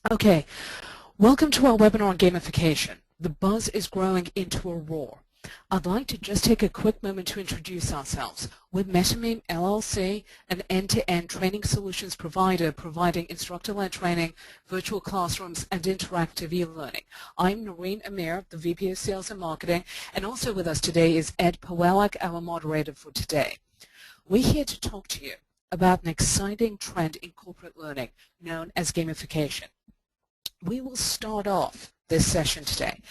Okay, welcome to our webinar on gamification. The buzz is growing into a roar. I'd like to just take a quick moment to introduce ourselves. We're MetaMeme LLC, an end-to-end training solutions provider providing instructor-led training, virtual classrooms, and interactive e-learning. I'm Noreen Amir, the VP of Sales and Marketing, and also with us today is Ed Pawelak, our moderator for today. We're here to talk to you about an exciting trend in corporate learning known as gamification. We will start off this session today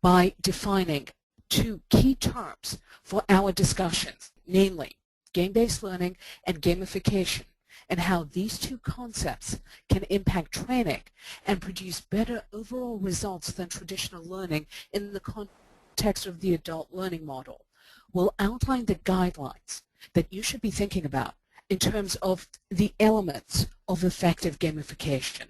by defining two key terms for our discussions, namely game-based learning and gamification, and how these two concepts can impact training and produce better overall results than traditional learning in the context of the adult learning model. We'll outline the guidelines that you should be thinking about in terms of the elements of effective gamification.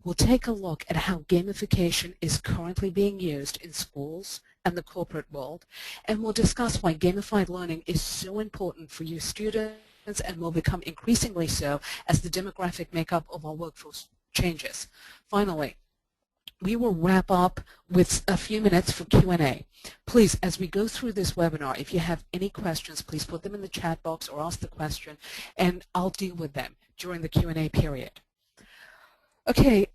We'll take a look at how gamification is currently being used in schools and the corporate world, and we'll discuss why gamified learning is so important for you students and will become increasingly so as the demographic makeup of our workforce changes. Finally, we will wrap up with a few minutes for Q&A. Please, as we go through this webinar, if you have any questions, please put them in the chat box or ask the question, and I'll deal with them during the Q&A period. Okay,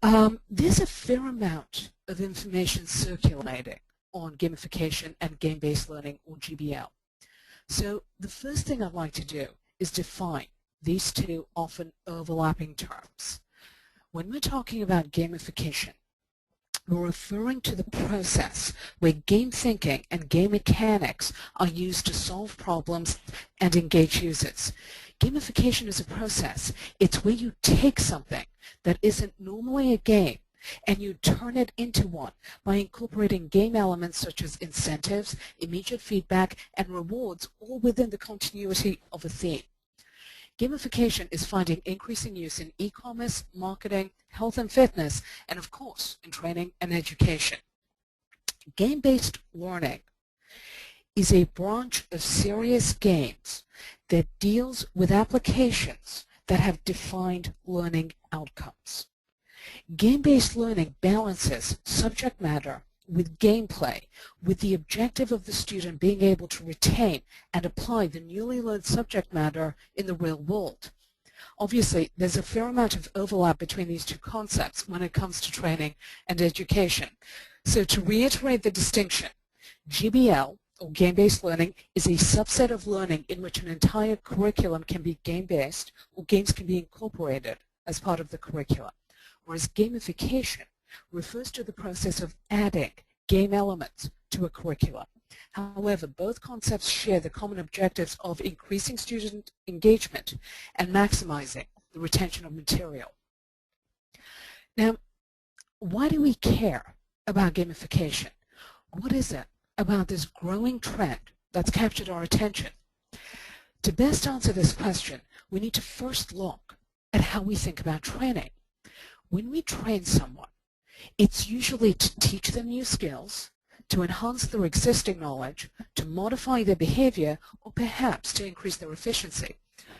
there's a fair amount of information circulating on gamification and game-based learning, or GBL. So the first thing I'd like to do is define these two often overlapping terms. When we're talking about gamification, we're referring to the process where game thinking and game mechanics are used to solve problems and engage users. Gamification is a process. It's where you take something that isn't normally a game and you turn it into one by incorporating game elements such as incentives, immediate feedback, and rewards, all within the continuity of a theme. Gamification is finding increasing use in e-commerce, marketing, health and fitness, and of course in training and education. Game-based learning is a branch of serious games that deals with applications that have defined learning outcomes. Game-based learning balances subject matter with gameplay, with the objective of the student being able to retain and apply the newly learned subject matter in the real world. Obviously, there's a fair amount of overlap between these two concepts when it comes to training and education. So to reiterate the distinction, GBL, or game-based learning, is a subset of learning in which an entire curriculum can be game-based or games can be incorporated as part of the curriculum, whereas gamification refers to the process of adding game elements to a curriculum. However, both concepts share the common objectives of increasing student engagement and maximizing the retention of material. Now, why do we care about gamification? What is it about this growing trend that's captured our attention? To best answer this question, we need to first look at how we think about training. When we train someone, it's usually to teach them new skills, to enhance their existing knowledge, to modify their behavior, or perhaps to increase their efficiency.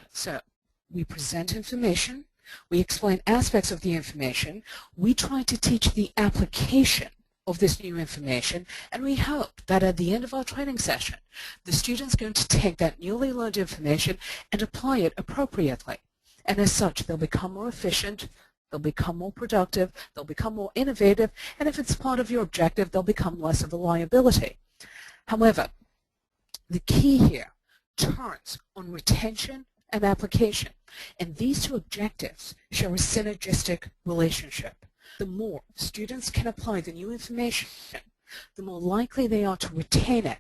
So we present information, we explain aspects of the information, we try to teach the application of this new information, and we hope that at the end of our training session, the student's going to take that newly learned information and apply it appropriately. And as such, they'll become more efficient, they'll become more productive, they'll become more innovative, and if it's part of your objective, they'll become less of a liability. However, the key here turns on retention and application, and these two objectives share a synergistic relationship. The more students can apply the new information, the more likely they are to retain it.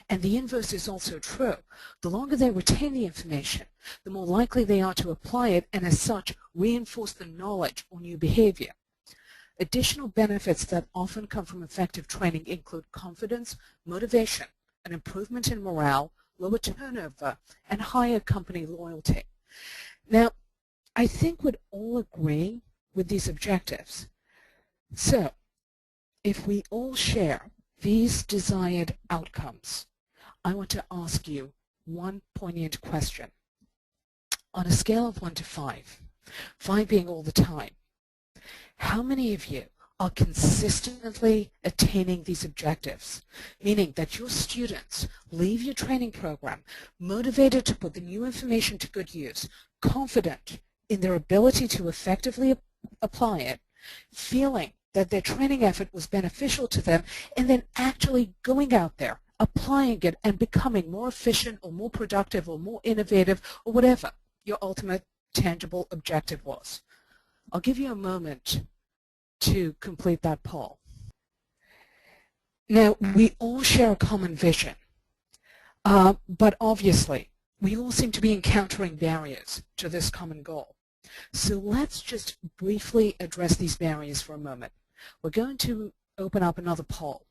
And the inverse is also true. The longer they retain the information, the more likely they are to apply it and as such reinforce the knowledge or new behavior. Additional benefits that often come from effective training include confidence, motivation, an improvement in morale, lower turnover, and higher company loyalty. Now, I think we'd all agree with these objectives. So, if we all share these desired outcomes, I want to ask you one poignant question. On a scale of 1 to 5, 5 being all the time, How many of you are consistently attaining these objectives, meaning that your students leave your training program motivated to put the new information to good use, confident in their ability to effectively apply it, feeling that their training effort was beneficial to them, and then actually going out there, applying it, and becoming more efficient or more productive or more innovative or whatever your ultimate tangible objective was? I'll give you a moment to complete that poll. Now, we all share a common vision, but obviously, we all seem to be encountering barriers to this common goal. So let's just briefly address these barriers for a moment. We're going to open up another poll,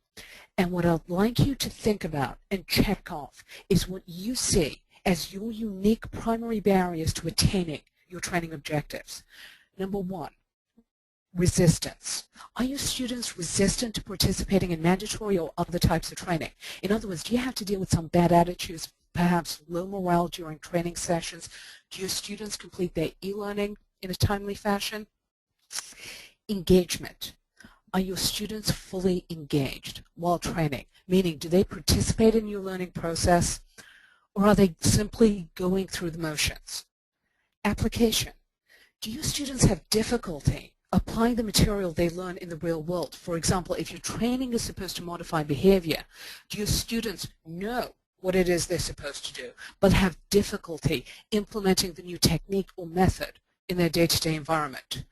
and what I'd like you to think about and check off is what you see as your unique primary barriers to attaining your training objectives. Number one, resistance. Are your students resistant to participating in mandatory or other types of training? In other words, do you have to deal with some bad attitudes, perhaps low morale during training sessions? Do your students complete their e-learning in a timely fashion? Engagement. Are your students fully engaged while training? Meaning, do they participate in your learning process, or are they simply going through the motions? Application. Do your students have difficulty applying the material they learn in the real world? For example, if your training is supposed to modify behavior, do your students know what it is they're supposed to do, but have difficulty implementing the new technique or method in their day-to-day environment?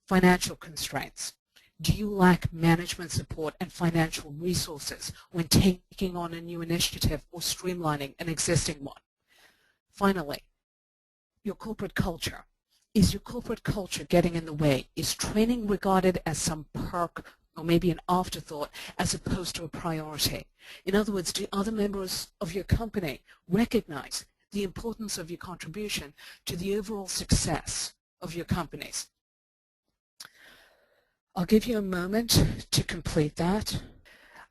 Financial constraints. Do you lack management support and financial resources when taking on a new initiative or streamlining an existing one? Finally, your corporate culture. Is your corporate culture getting in the way? Is training regarded as some perk or maybe an afterthought as opposed to a priority? In other words, do other members of your company recognize the importance of your contribution to the overall success of your companies? I'll give you a moment to complete that.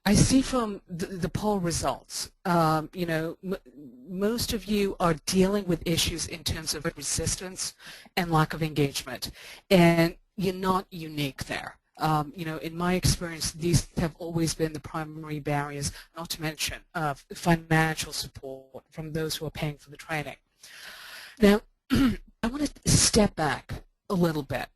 I see from the poll results, most of you are dealing with issues in terms of resistance and lack of engagement, and you're not unique there. In my experience, these have always been the primary barriers, not to mention financial support from those who are paying for the training. Now, I want to step back a little bit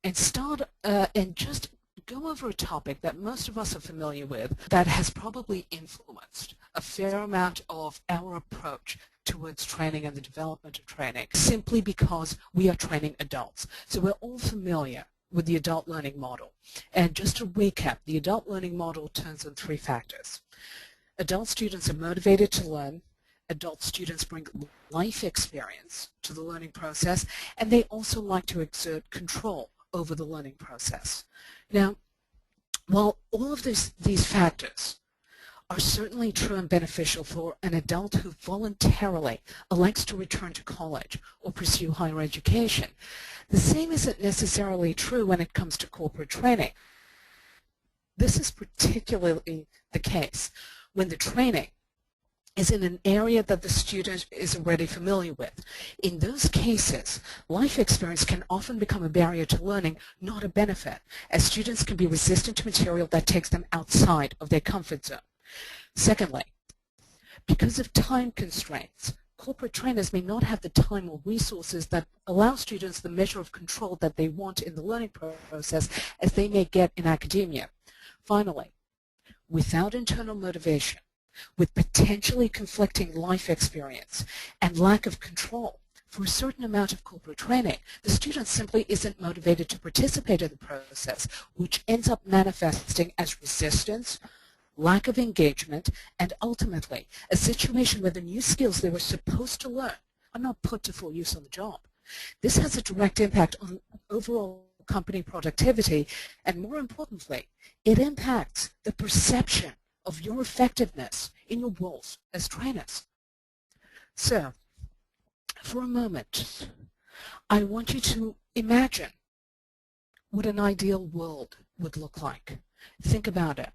and start and just go over a topic that most of us are familiar with that has probably influenced a fair amount of our approach towards training and the development of training, simply because we are training adults. So we're all familiar with the adult learning model. And just to recap, the adult learning model turns on three factors. Adult students are motivated to learn. Adult students bring life experience to the learning process, and they also like to exert control over the learning process. Now, while all of these factors are certainly true and beneficial for an adult who voluntarily elects to return to college or pursue higher education, the same isn't necessarily true when it comes to corporate training. This is particularly the case when the training is in an area that the student is already familiar with. In those cases, life experience can often become a barrier to learning, not a benefit, as students can be resistant to material that takes them outside of their comfort zone. Secondly, because of time constraints, corporate trainers may not have the time or resources that allow students the measure of control that they want in the learning process as they may get in academia. Finally, without internal motivation, with potentially conflicting life experience and lack of control for a certain amount of corporate training, the student simply isn't motivated to participate in the process, which ends up manifesting as resistance, lack of engagement, and ultimately a situation where the new skills they were supposed to learn are not put to full use on the job. This has a direct impact on overall company productivity, and more importantly, it impacts the perception of your effectiveness in your roles as trainers. So, for a moment, I want you to imagine what an ideal world would look like. Think about it.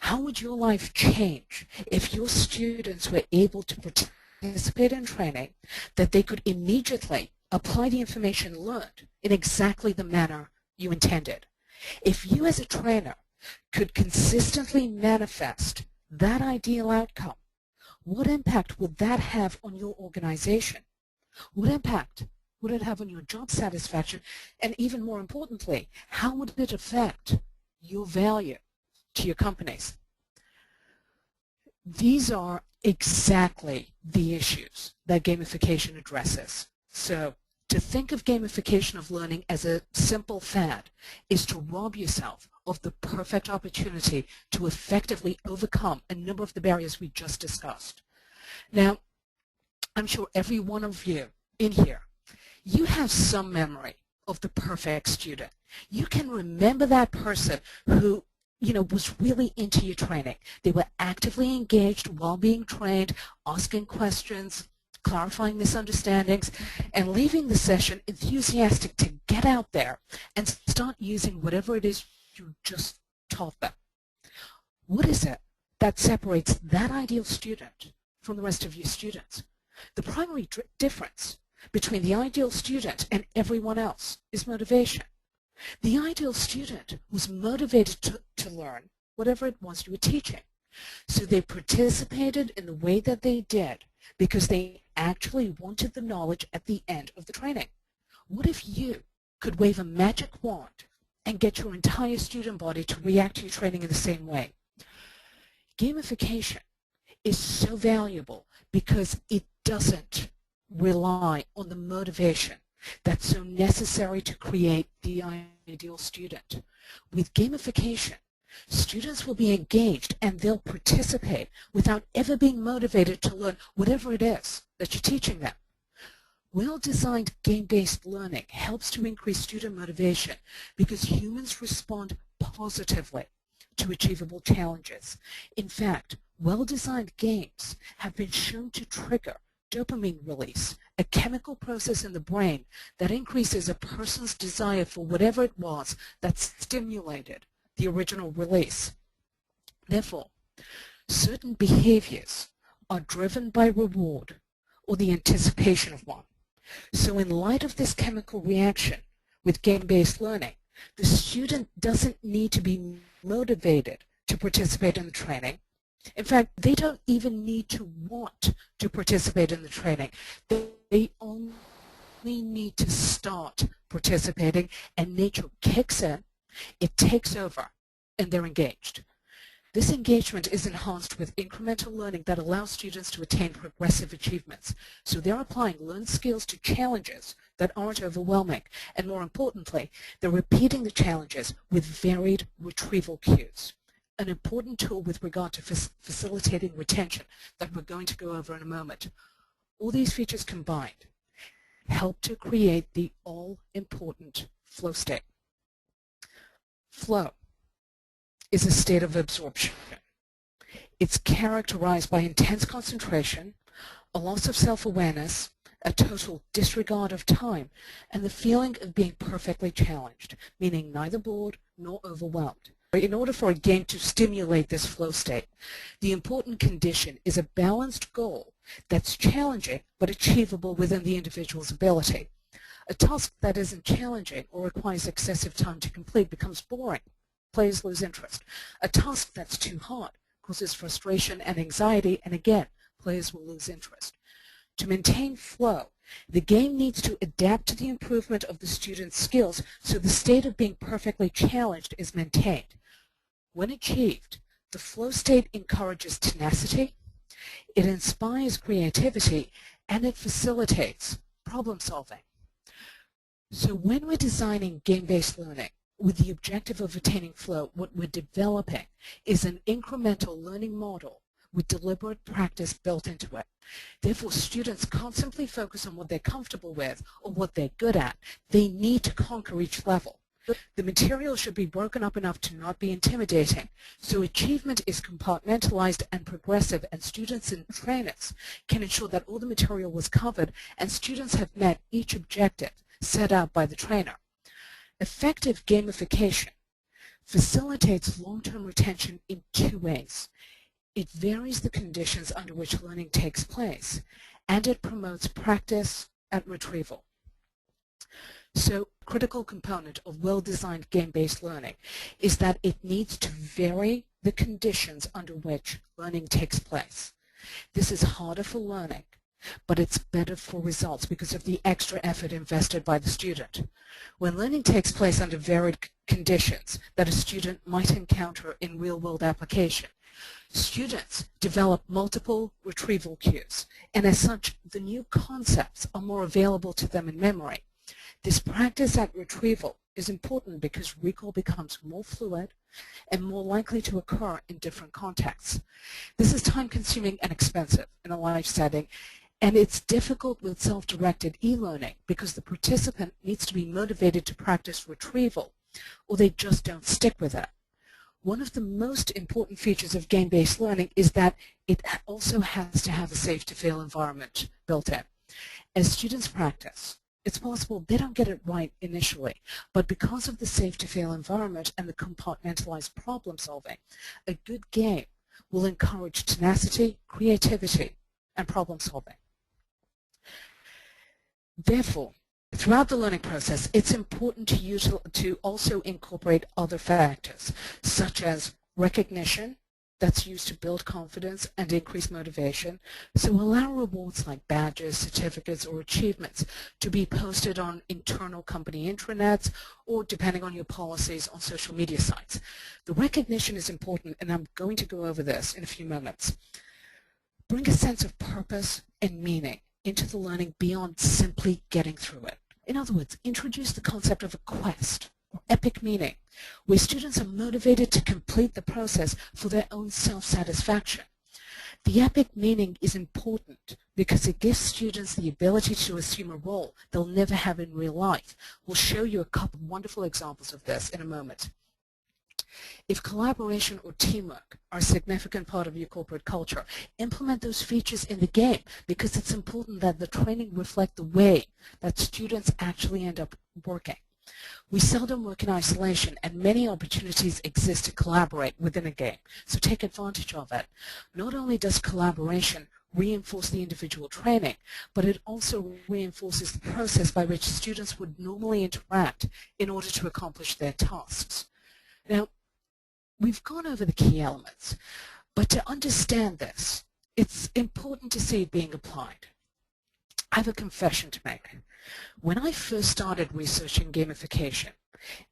How would your life change if your students were able to participate in training, that they could immediately apply the information learned in exactly the manner you intended. If you as a trainer could consistently manifest that ideal outcome, what impact would that have on your organization? What impact would it have on your job satisfaction? And even more importantly, how would it affect your value to your companies? These are exactly the issues that gamification addresses. So to think of gamification of learning as a simple fad is to rob yourself of the perfect opportunity to effectively overcome a number of the barriers we just discussed. Now, I'm sure every one of you in here, you have some memory of the perfect student. You can remember that person who was really into your training. They were actively engaged while being trained, asking questions, clarifying misunderstandings, and leaving the session enthusiastic to get out there and start using whatever it is you just taught them. What is it that separates that ideal student from the rest of your students? The primary difference between the ideal student and everyone else is motivation. The ideal student was motivated to learn whatever it was you were teaching. So they participated in the way that they did because they actually wanted the knowledge at the end of the training. What if you could wave a magic wand and get your entire student body to react to your training in the same way? Gamification is so valuable because it doesn't rely on the motivation that's so necessary to create the ideal student. With gamification, students will be engaged and they'll participate without ever being motivated to learn whatever it is that you're teaching them. Well-designed game-based learning helps to increase student motivation because humans respond positively to achievable challenges. In fact, well-designed games have been shown to trigger dopamine release, a chemical process in the brain that increases a person's desire for whatever it was that stimulated the original release. Therefore, certain behaviors are driven by reward or the anticipation of one. So in light of this chemical reaction with game-based learning, the student doesn't need to be motivated to participate in the training. In fact, they don't even need to want to participate in the training. They only need to start participating, and nature kicks in, it takes over, and they're engaged. This engagement is enhanced with incremental learning that allows students to attain progressive achievements. So they're applying learned skills to challenges that aren't overwhelming. And more importantly, they're repeating the challenges with varied retrieval cues. An important tool with regard to facilitating retention that we're going to go over in a moment. All these features combined help to create the all-important flow state. Flow is a state of absorption. It's characterized by intense concentration, a loss of self-awareness, a total disregard of time, and the feeling of being perfectly challenged, meaning neither bored nor overwhelmed. In order for a game to stimulate this flow state, the important condition is a balanced goal that's challenging but achievable within the individual's ability. A task that isn't challenging or requires excessive time to complete becomes boring. Players lose interest. A task that's too hard causes frustration and anxiety, and again, players will lose interest. To maintain flow, the game needs to adapt to the improvement of the student's skills so the state of being perfectly challenged is maintained. When achieved, the flow state encourages tenacity, it inspires creativity, and it facilitates problem solving. So when we're designing game-based learning with the objective of attaining flow, what we're developing is an incremental learning model with deliberate practice built into it. Therefore, students can't simply focus on what they're comfortable with or what they're good at. They need to conquer each level. The material should be broken up enough to not be intimidating, so achievement is compartmentalized and progressive, and students and trainers can ensure that all the material was covered and students have met each objective set out by the trainer. Effective gamification facilitates long-term retention in two ways. It varies the conditions under which learning takes place, and it promotes practice and retrieval. So a critical component of well-designed game-based learning is that it needs to vary the conditions under which learning takes place. This is harder for learning, but it's better for results because of the extra effort invested by the student. When learning takes place under varied conditions that a student might encounter in real-world application, students develop multiple retrieval cues, and as such, the new concepts are more available to them in memory. This practice at retrieval is important because recall becomes more fluid and more likely to occur in different contexts. This is time-consuming and expensive in a live setting, and it's difficult with self-directed e-learning because the participant needs to be motivated to practice retrieval, or they just don't stick with it. One of the most important features of game-based learning is that it also has to have a safe-to-fail environment built in. As students practice, it's possible they don't get it right initially, but because of the safe-to-fail environment and the compartmentalized problem solving, a good game will encourage tenacity, creativity, and problem solving. Therefore, throughout the learning process, it's important to also incorporate other factors, such as recognition that's used to build confidence and increase motivation. So allow rewards like badges, certificates, or achievements to be posted on internal company intranets or, depending on your policies, on social media sites. The recognition is important, and I'm going to go over this in a few moments. Bring a sense of purpose and meaning into the learning beyond simply getting through it. In other words, introduce the concept of a quest or epic meaning, where students are motivated to complete the process for their own self-satisfaction. The epic meaning is important because it gives students the ability to assume a role they'll never have in real life. We'll show you a couple of wonderful examples of this in a moment. If collaboration or teamwork are a significant part of your corporate culture, implement those features in the game because it's important that the training reflect the way that students actually end up working. We seldom work in isolation, and many opportunities exist to collaborate within a game, so take advantage of it. Not only does collaboration reinforce the individual training, but it also reinforces the process by which students would normally interact in order to accomplish their tasks. Now, we've gone over the key elements, but to understand this, it's important to see it being applied. I have a confession to make. When I first started researching gamification,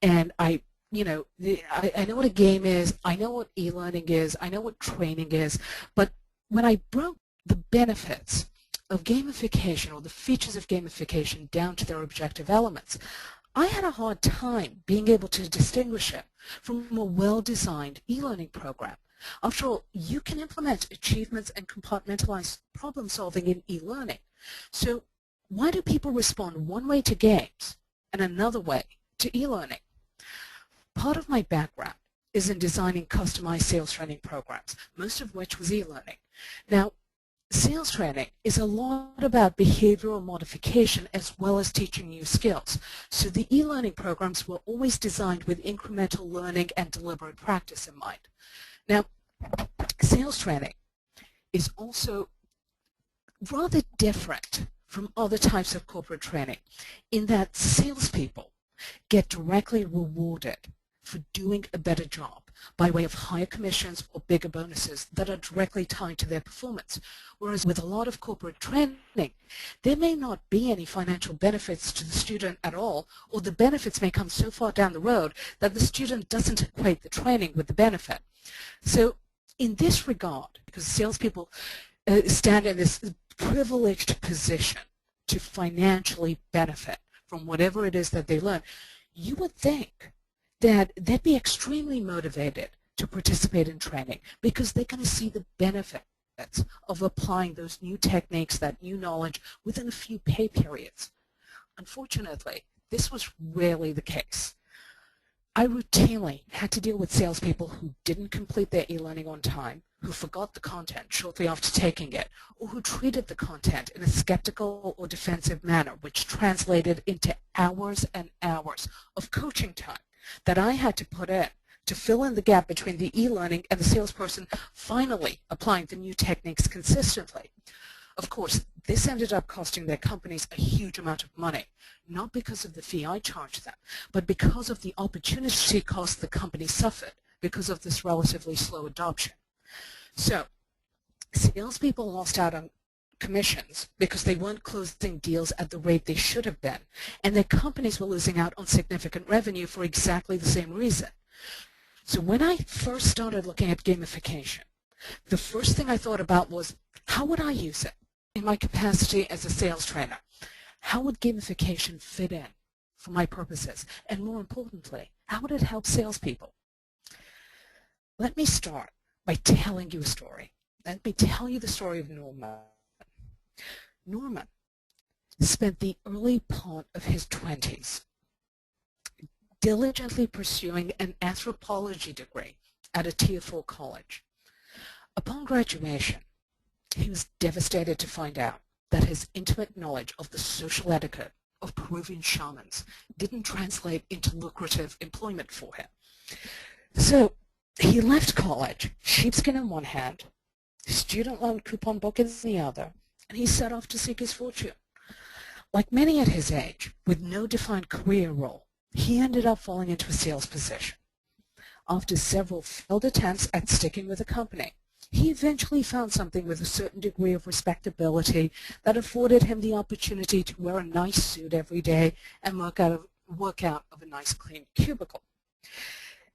and I know what a game is, I know what e-learning is, I know what training is, but when I broke the benefits of gamification or the features of gamification down to their objective elements, I had a hard time being able to distinguish it from a well-designed e-learning program. After all, you can implement achievements and compartmentalize problem solving in e-learning. So why do people respond one way to games and another way to e-learning? Part of my background is in designing customized sales training programs, most of which was e-learning. Now, sales training is a lot about behavioral modification as well as teaching new skills. So the e-learning programs were always designed with incremental learning and deliberate practice in mind. Now, sales training is also rather different from other types of corporate training in that salespeople get directly rewarded for doing a better job by way of higher commissions or bigger bonuses that are directly tied to their performance. Whereas with a lot of corporate training, there may not be any financial benefits to the student at all, or the benefits may come so far down the road that the student doesn't equate the training with the benefit. So in this regard, because salespeople stand in this privileged position to financially benefit from whatever it is that they learn, you would think that they'd be extremely motivated to participate in training because they're going to see the benefits of applying those new techniques, that new knowledge, within a few pay periods. Unfortunately, this was rarely the case. I routinely had to deal with salespeople who didn't complete their e-learning on time, who forgot the content shortly after taking it, or who treated the content in a skeptical or defensive manner, which translated into hours and hours of coaching time that I had to put in to fill in the gap between the e-learning and the salesperson finally applying the new techniques consistently. Of course, this ended up costing their companies a huge amount of money, not because of the fee I charged them, but because of the opportunity cost the company suffered because of this relatively slow adoption. So, salespeople lost out on commissions because they weren't closing deals at the rate they should have been, and their companies were losing out on significant revenue for exactly the same reason. So when I first started looking at gamification, the first thing I thought about was, how would I use it in my capacity as a sales trainer? How would gamification fit in for my purposes? And more importantly, how would it help salespeople? Let me start by telling you a story. Let me tell you the story of Norman. Norman spent the early part of his 20s diligently pursuing an anthropology degree at a Tier 4 college. Upon graduation, he was devastated to find out that his intimate knowledge of the social etiquette of Peruvian shamans didn't translate into lucrative employment for him. So he left college, sheepskin in one hand, student loan coupon book in the other, and he set off to seek his fortune. Like many at his age, with no defined career role, he ended up falling into a sales position. After several failed attempts at sticking with a company, he eventually found something with a certain degree of respectability that afforded him the opportunity to wear a nice suit every day and work out of a nice clean cubicle.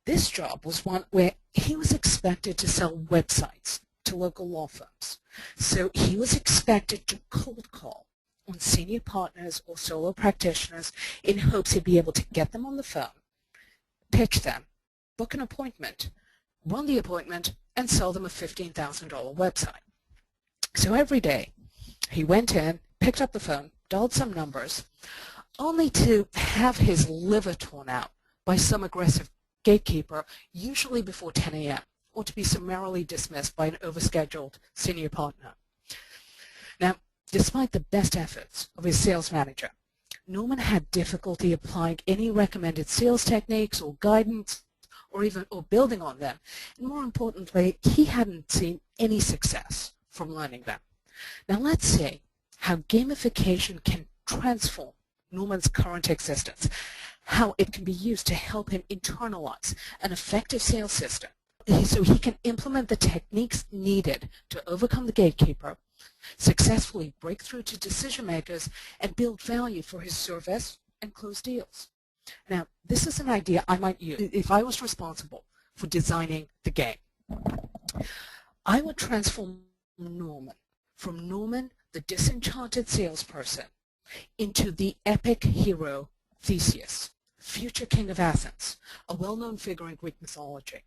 This job was one where he was expected to sell websites to local law firms. So he was expected to cold call on senior partners or solo practitioners in hopes he'd be able to get them on the phone, pitch them, book an appointment, run the appointment, and sell them a $15,000 website. So every day he went in, picked up the phone, dialed some numbers, only to have his liver torn out by some aggressive gatekeeper, usually before 10 a.m., or to be summarily dismissed by an overscheduled senior partner. Now, despite the best efforts of his sales manager, Norman had difficulty applying any recommended sales techniques or guidance or building on them. And more importantly, he hadn't seen any success from learning them. Now let's see how gamification can transform Norman's current existence, how it can be used to help him internalize an effective sales system so he can implement the techniques needed to overcome the gatekeeper, successfully break through to decision makers, and build value for his service and close deals. Now, this is an idea I might use if I was responsible for designing the game. I would transform Norman from Norman, the disenchanted salesperson, into the epic hero Theseus, future king of Athens, a well-known figure in Greek mythology.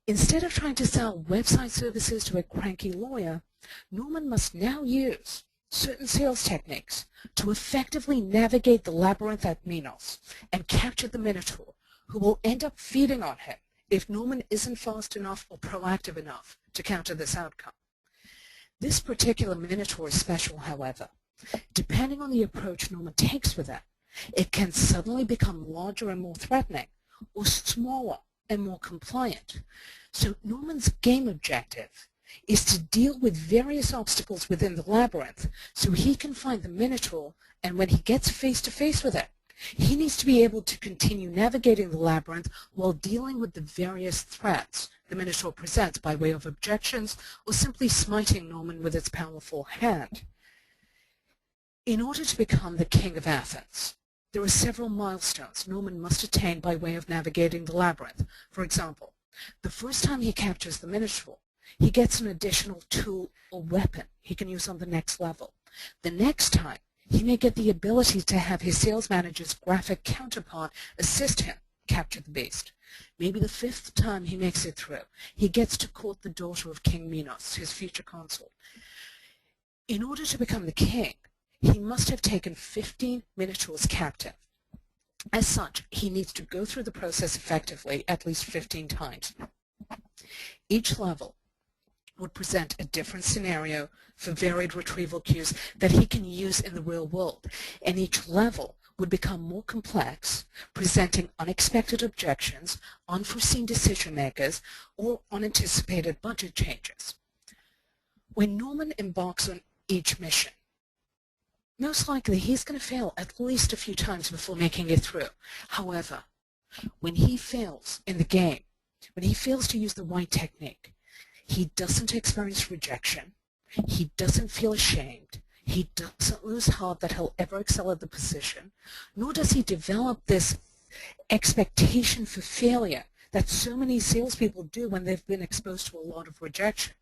Instead of trying to sell website services to a cranky lawyer, Norman must now use certain sales techniques to effectively navigate the labyrinth at Minos and capture the Minotaur, who will end up feeding on him if Norman isn't fast enough or proactive enough to counter this outcome. This particular Minotaur is special, however. Depending on the approach Norman takes with it, it can suddenly become larger and more threatening, or smaller and more compliant. So Norman's game objective is to deal with various obstacles within the labyrinth so he can find the Minotaur, and when he gets face-to-face with it, he needs to be able to continue navigating the labyrinth while dealing with the various threats the Minotaur presents by way of objections or simply smiting Norman with its powerful hand. In order to become the king of Athens, there are several milestones Norman must attain by way of navigating the labyrinth. For example, the first time he captures the Minotaur, he gets an additional tool or weapon he can use on the next level. The next time, he may get the ability to have his sales manager's graphic counterpart assist him capture the beast. Maybe the fifth time he makes it through, he gets to court the daughter of King Minos, his future consort. In order to become the king, he must have taken 15 Minotaurs captive. As such, he needs to go through the process effectively at least 15 times. Each level would present a different scenario for varied retrieval cues that he can use in the real world, and each level would become more complex, presenting unexpected objections, unforeseen decision makers, or unanticipated budget changes. When Norman embarks on each mission. Most likely he's going to fail at least a few times before making it through. However, when he fails in the game, when he fails to use the right technique, he doesn't experience rejection, he doesn't feel ashamed, he doesn't lose heart that he'll ever excel at the position, nor does he develop this expectation for failure that so many salespeople do when they've been exposed to a lot of rejection.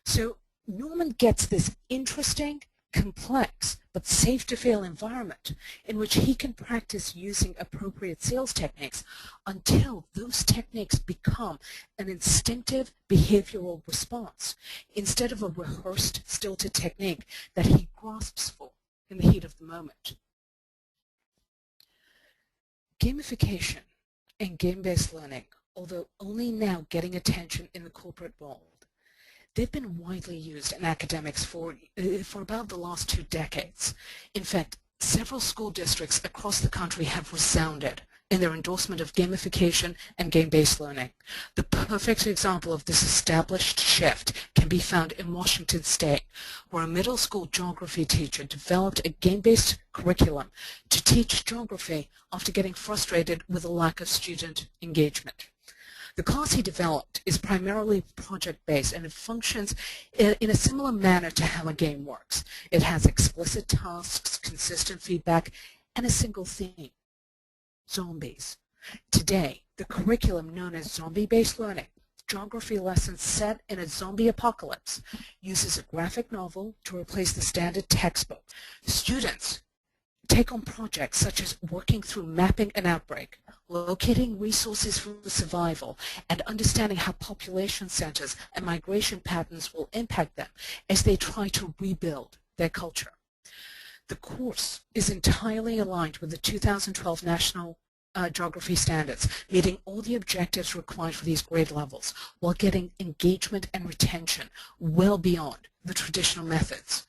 So Norman gets this interesting, complex, but safe to fail environment in which he can practice using appropriate sales techniques until those techniques become an instinctive behavioral response instead of a rehearsed, stilted technique that he grasps for in the heat of the moment. Gamification and game-based learning, although only now getting attention in the corporate world, they've been widely used in academics for about the last 2 decades. In fact, several school districts across the country have resounded in their endorsement of gamification and game-based learning. The perfect example of this established shift can be found in Washington State, where a middle school geography teacher developed a game-based curriculum to teach geography after getting frustrated with a lack of student engagement. The class he developed is primarily project-based, and it functions in a similar manner to how a game works. It has explicit tasks, consistent feedback, and a single theme: zombies. Today, the curriculum known as zombie-based learning, geography lessons set in a zombie apocalypse, uses a graphic novel to replace the standard textbook. Students take on projects such as working through mapping an outbreak, locating resources for survival, and understanding how population centers and migration patterns will impact them as they try to rebuild their culture. The course is entirely aligned with the 2012 National Geography Standards, meeting all the objectives required for these grade levels, while getting engagement and retention well beyond the traditional methods.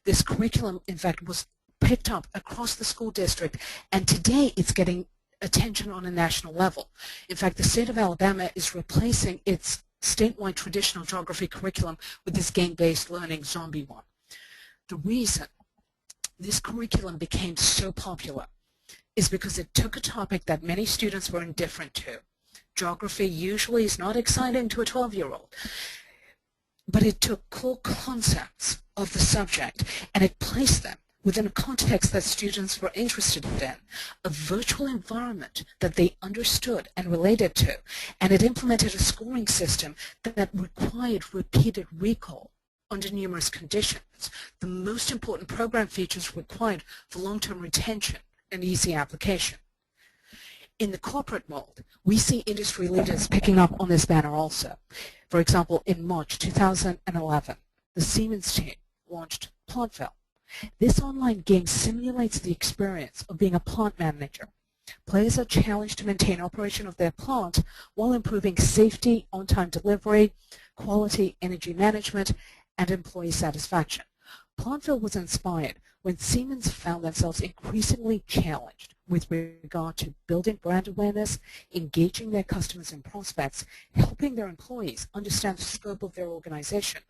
This curriculum, in fact, was picked up across the school district, and today it's getting attention on a national level. In fact, the state of Alabama is replacing its statewide traditional geography curriculum with this game-based learning zombie one. The reason this curriculum became so popular is because it took a topic that many students were indifferent to. Geography usually is not exciting to a 12-year-old, but it took core concepts of the subject and it placed them within a context that students were interested in, a virtual environment that they understood and related to, and it implemented a scoring system that required repeated recall under numerous conditions, the most important program features required for long-term retention and easy application. In the corporate world, we see industry leaders picking up on this banner also. For example, in March 2011, the Siemens team launched Plantville. This online game simulates the experience of being a plant manager. Players are challenged to maintain operation of their plant while improving safety, on-time delivery, quality, energy management, and employee satisfaction. Plantville was inspired when Siemens found themselves increasingly challenged with regard to building brand awareness, engaging their customers and prospects, helping their employees understand the scope of their organization,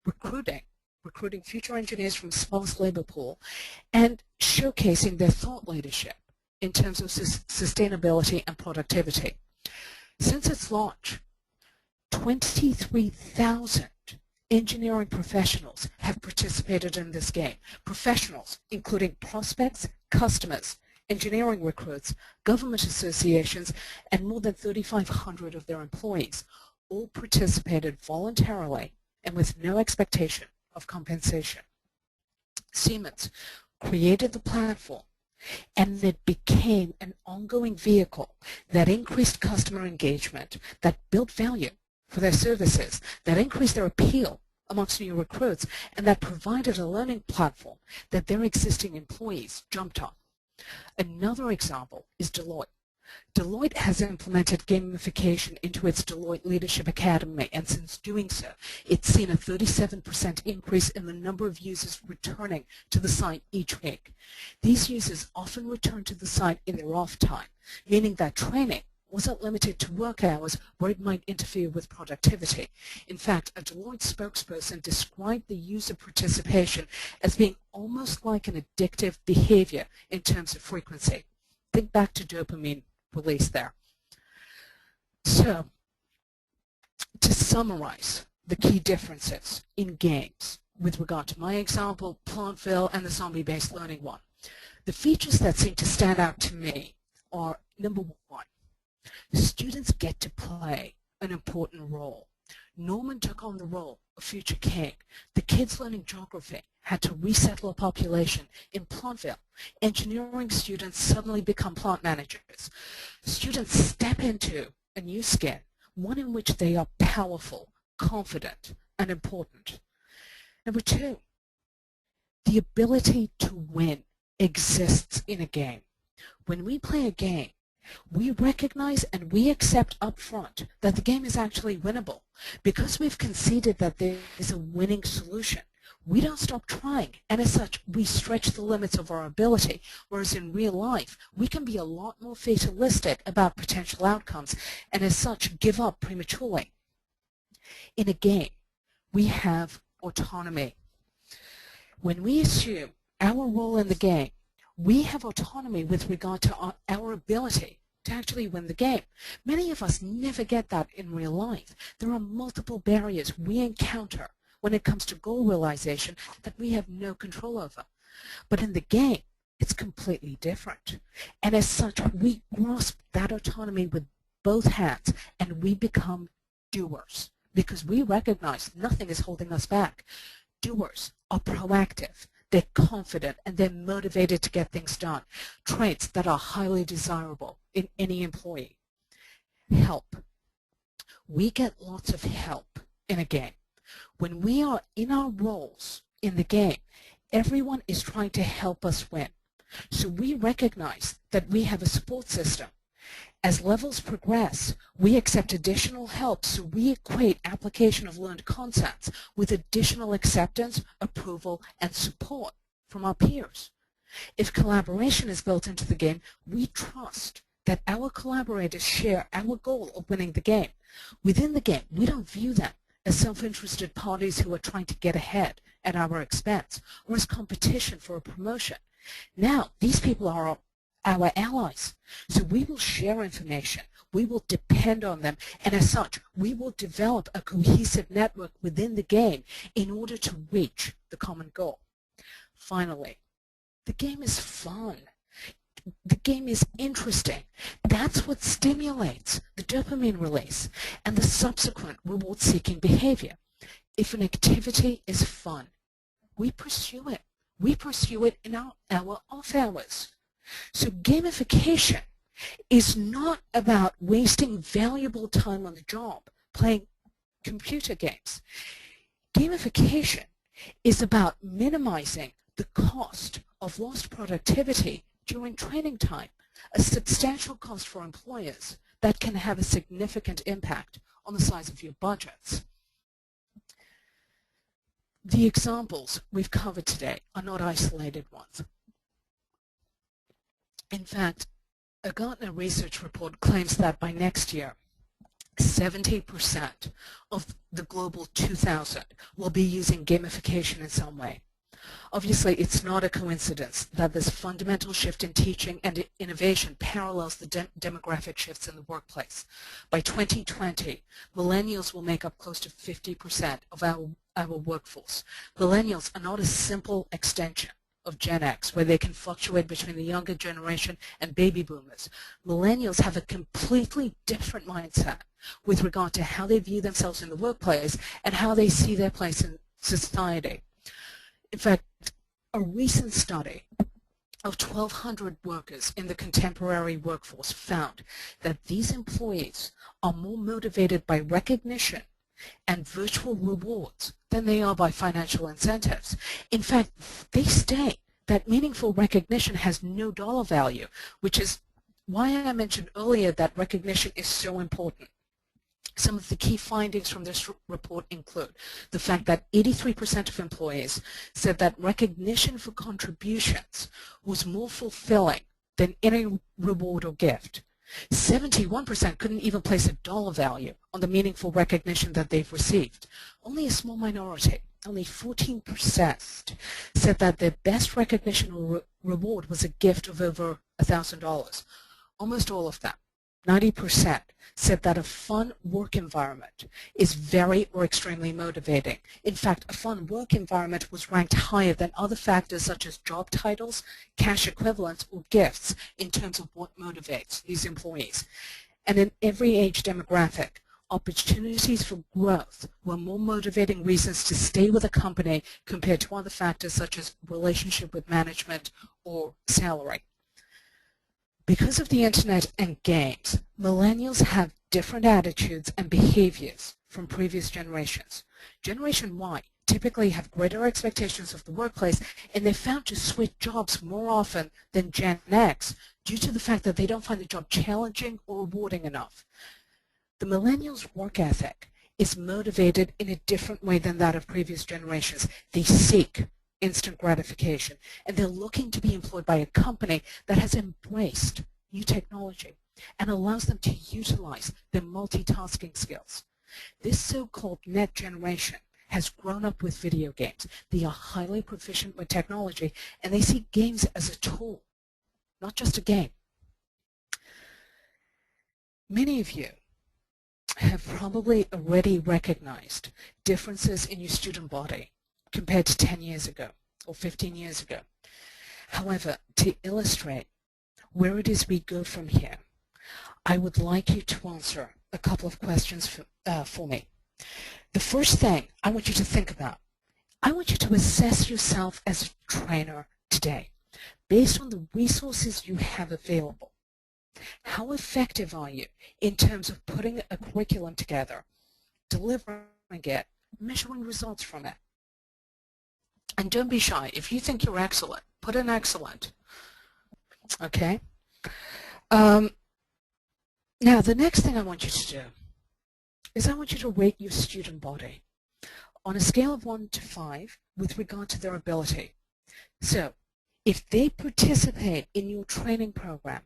recruiting future engineers from a sparse labor pool, and showcasing their thought leadership in terms of sustainability and productivity. Since its launch, 23,000 engineering professionals have participated in this game. Professionals, including prospects, customers, engineering recruits, government associations, and more than 3,500 of their employees, all participated voluntarily and with no expectation of compensation. Siemens created the platform, and it became an ongoing vehicle that increased customer engagement, that built value for their services, that increased their appeal amongst new recruits, and that provided a learning platform that their existing employees jumped on. Another example is Deloitte. Deloitte has implemented gamification into its Deloitte Leadership Academy, and since doing so, it's seen a 37% increase in the number of users returning to the site each week. These users often return to the site in their off time, meaning that training wasn't limited to work hours where it might interfere with productivity. In fact, a Deloitte spokesperson described the user participation as being almost like an addictive behavior in terms of frequency. Think back to dopamine release there. So, to summarize the key differences in games with regard to my example, Plantville, and the zombie-based learning one, the features that seem to stand out to me are, number one, students get to play an important role. Norman took on the role of future king. The kids learning geography had to resettle a population in Plantville. Engineering students suddenly become plant managers. Students step into a new skin, one in which they are powerful, confident, and important. Number two, the ability to win exists in a game. When we play a game, we recognize and we accept up front that the game is actually winnable. Because we've conceded that there is a winning solution, we don't stop trying, and as such, we stretch the limits of our ability, whereas in real life, we can be a lot more fatalistic about potential outcomes, and as such, give up prematurely. In a game, we have autonomy. When we assume our role in the game, we have autonomy with regard to our ability to actually win the game. Many of us never get that in real life. There are multiple barriers we encounter when it comes to goal realization that we have no control over. But in the game, it's completely different. And as such, we grasp that autonomy with both hands and we become doers because we recognize nothing is holding us back. Doers are proactive. They're confident and they're motivated to get things done, traits that are highly desirable in any employee. Help. We get lots of help in a game. When we are in our roles in the game, everyone is trying to help us win. So we recognize that we have a support system. As levels progress, we accept additional help, so we equate application of learned concepts with additional acceptance, approval, and support from our peers. If collaboration is built into the game, we trust that our collaborators share our goal of winning the game. Within the game, we don't view them as self-interested parties who are trying to get ahead at our expense or as competition for a promotion. Now, these people are our allies. So we will share information, we will depend on them, and as such, we will develop a cohesive network within the game in order to reach the common goal. Finally, the game is fun. The game is interesting. That's what stimulates the dopamine release and the subsequent reward-seeking behavior. If an activity is fun, we pursue it. We pursue it in our off hours. So gamification is not about wasting valuable time on the job playing computer games. Gamification is about minimizing the cost of lost productivity during training time, a substantial cost for employers that can have a significant impact on the size of your budgets. The examples we've covered today are not isolated ones. In fact, a Gartner research report claims that by next year, 70% of the global 2,000 will be using gamification in some way. Obviously, it's not a coincidence that this fundamental shift in teaching and innovation parallels the demographic shifts in the workplace. By 2020, millennials will make up close to 50% of our workforce. Millennials are not a simple extension of Gen X, where they can fluctuate between the younger generation and baby boomers. Millennials have a completely different mindset with regard to how they view themselves in the workplace and how they see their place in society. In fact, a recent study of 1,200 workers in the contemporary workforce found that these employees are more motivated by recognition and virtual rewards than they are by financial incentives. In fact, they state that meaningful recognition has no dollar value, which is why I mentioned earlier that recognition is so important. Some of the key findings from this report include the fact that 83% of employees said that recognition for contributions was more fulfilling than any reward or gift. 71% couldn't even place a dollar value on the meaningful recognition that they've received. Only a small minority, only 14%, said that their best recognition or reward was a gift of over $1,000. Almost all of them, 90%, said that a fun work environment is very or extremely motivating. In fact, a fun work environment was ranked higher than other factors such as job titles, cash equivalents, or gifts in terms of what motivates these employees. And in every age demographic, opportunities for growth were more motivating reasons to stay with a company compared to other factors such as relationship with management or salary. Because of the internet and games, millennials have different attitudes and behaviors from previous generations. Generation Y typically have greater expectations of the workplace, and they're found to switch jobs more often than Gen X due to the fact that they don't find the job challenging or rewarding enough. The millennials' work ethic is motivated in a different way than that of previous generations. They seek instant gratification, and they're looking to be employed by a company that has embraced new technology and allows them to utilize their multitasking skills. This so-called net generation has grown up with video games. They are highly proficient with technology, and they see games as a tool, not just a game. Many of you have probably already recognized differences in your student body compared to 10 years ago or 15 years ago. However, to illustrate where it is we go from here, I would like you to answer a couple of questions for me. The first thing I want you to think about, I want you to assess yourself as a trainer today based on the resources you have available. How effective are you in terms of putting a curriculum together, delivering it, measuring results from it? And don't be shy. If you think you're excellent, put in excellent. Okay? Now, the next thing I want you to do is I want you to rate your student body on a scale of 1 to 5 with regard to their ability. So, if they participate in your training program,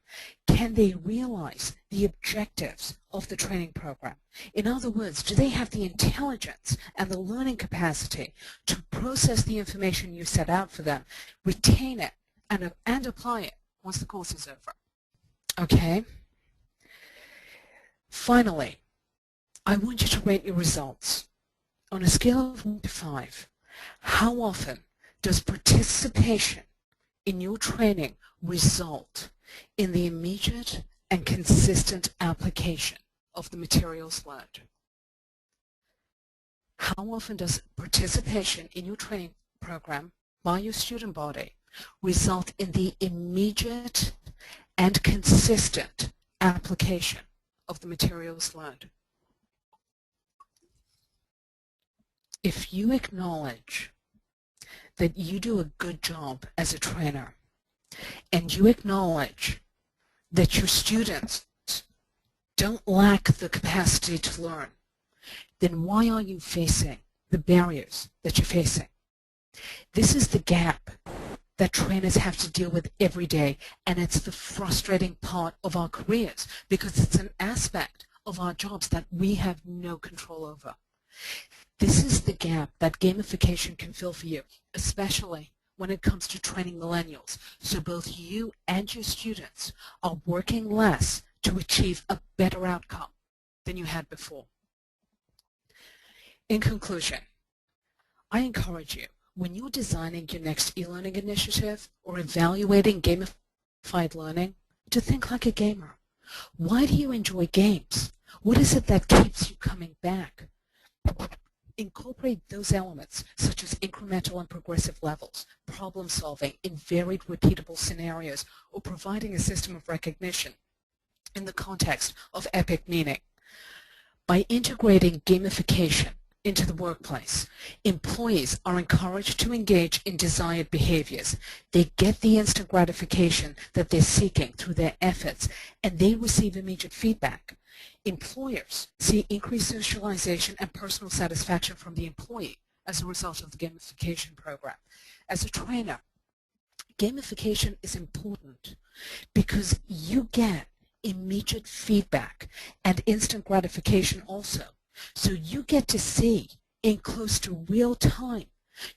can they realize the objectives of the training program? In other words, do they have the intelligence and the learning capacity to process the information you set out for them, retain it, and apply it once the course is over? Okay? Finally, I want you to rate your results. On a scale of 1 to 5, how often does participation in your training result in the immediate and consistent application of the materials learned? How often does participation in your training program by your student body result in the immediate and consistent application of the materials learned? If you acknowledge that you do a good job as a trainer, and you acknowledge that your students don't lack the capacity to learn, then why are you facing the barriers that you're facing? This is the gap that trainers have to deal with every day, and it's the frustrating part of our careers because it's an aspect of our jobs that we have no control over. This is the gap that gamification can fill for you, especially when it comes to training millennials, so both you and your students are working less to achieve a better outcome than you had before. In conclusion, I encourage you, when you're designing your next e-learning initiative or evaluating gamified learning, to think like a gamer. Why do you enjoy games? What is it that keeps you coming back? Incorporate those elements, such as incremental and progressive levels, problem solving in varied repeatable scenarios, or providing a system of recognition in the context of epic meaning. By integrating gamification into the workplace, employees are encouraged to engage in desired behaviors. They get the instant gratification that they're seeking through their efforts, and they receive immediate feedback. Employers see increased socialization and personal satisfaction from the employee as a result of the gamification program. As a trainer, gamification is important because you get immediate feedback, and instant gratification also. So you get to see in close to real time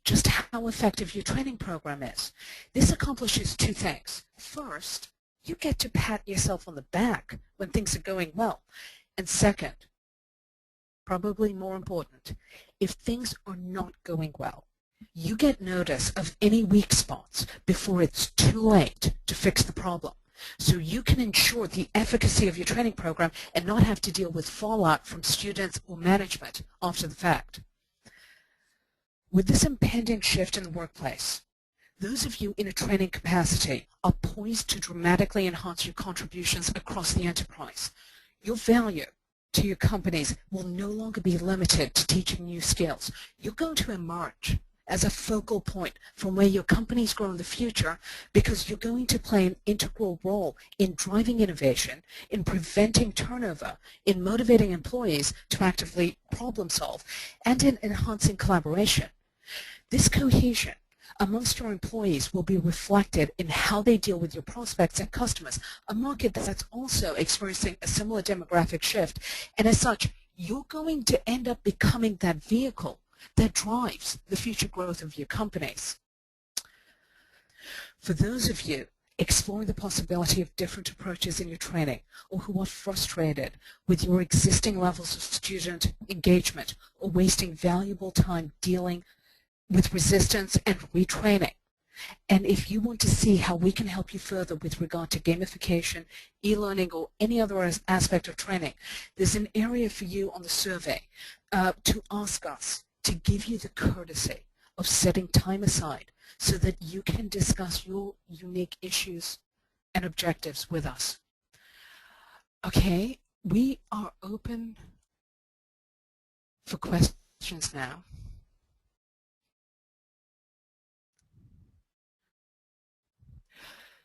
just how effective your training program is. This accomplishes two things. First, you get to pat yourself on the back when things are going well. And second, probably more important, if things are not going well, you get notice of any weak spots before it's too late to fix the problem. So you can ensure the efficacy of your training program and not have to deal with fallout from students or management after the fact. With this impending shift in the workplace, those of you in a training capacity are poised to dramatically enhance your contributions across the enterprise. Your value to your companies will no longer be limited to teaching new skills. You're going to emerge as a focal point from where your companies grow in the future, because you're going to play an integral role in driving innovation, in preventing turnover, in motivating employees to actively problem solve, and in enhancing collaboration. This cohesion amongst your employees will be reflected in how they deal with your prospects and customers, a market that's also experiencing a similar demographic shift. And as such, you're going to end up becoming that vehicle that drives the future growth of your companies. For those of you exploring the possibility of different approaches in your training, or who are frustrated with your existing levels of student engagement, or wasting valuable time dealing with resistance and retraining, and if you want to see how we can help you further with regard to gamification, e-learning, or any other aspect of training, there's an area for you on the survey to ask us to give you the courtesy of setting time aside so that you can discuss your unique issues and objectives with us. Okay, we are open for questions now.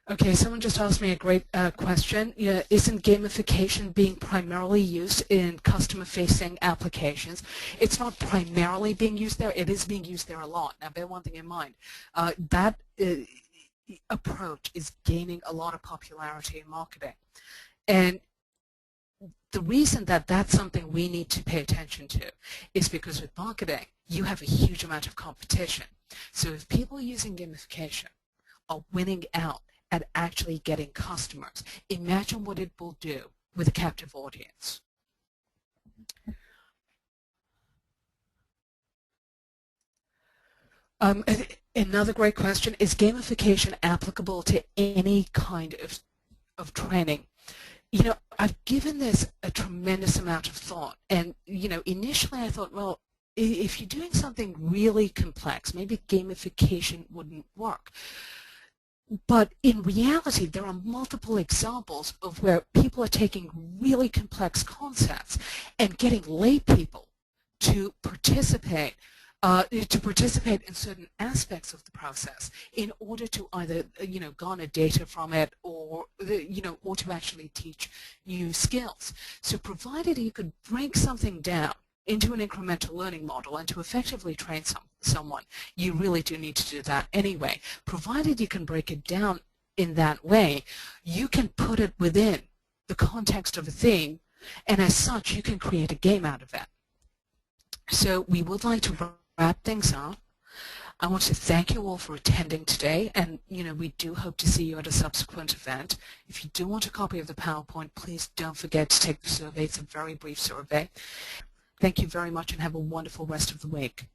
Okay, someone just asked me a great question. Isn't gamification being primarily used in customer-facing applications? It's not primarily being used there. It is being used there a lot. Now, bear one thing in mind. That approach is gaining a lot of popularity in marketing. And the reason that that's something we need to pay attention to is because with marketing, you have a huge amount of competition. So if people using gamification are winning out at actually getting customers, imagine what it will do with a captive audience. Another great question, is gamification applicable to any kind of training? You know, I've given this a tremendous amount of thought, and you know, initially I thought, well, if you're doing something really complex, maybe gamification wouldn't work. But in reality, there are multiple examples of where people are taking really complex concepts and getting lay people to participate in certain aspects of the process in order to either garner data from it, or or to actually teach new skills. So provided you could break something down into an incremental learning model and to effectively train someone, you really do need to do that anyway. Provided you can break it down in that way, you can put it within the context of a theme, and as such, you can create a game out of it. So we would like to wrap things up. I want to thank you all for attending today, and we do hope to see you at a subsequent event. If you do want a copy of the PowerPoint, please don't forget to take the survey. It's a very brief survey. Thank you very much, and have a wonderful rest of the week.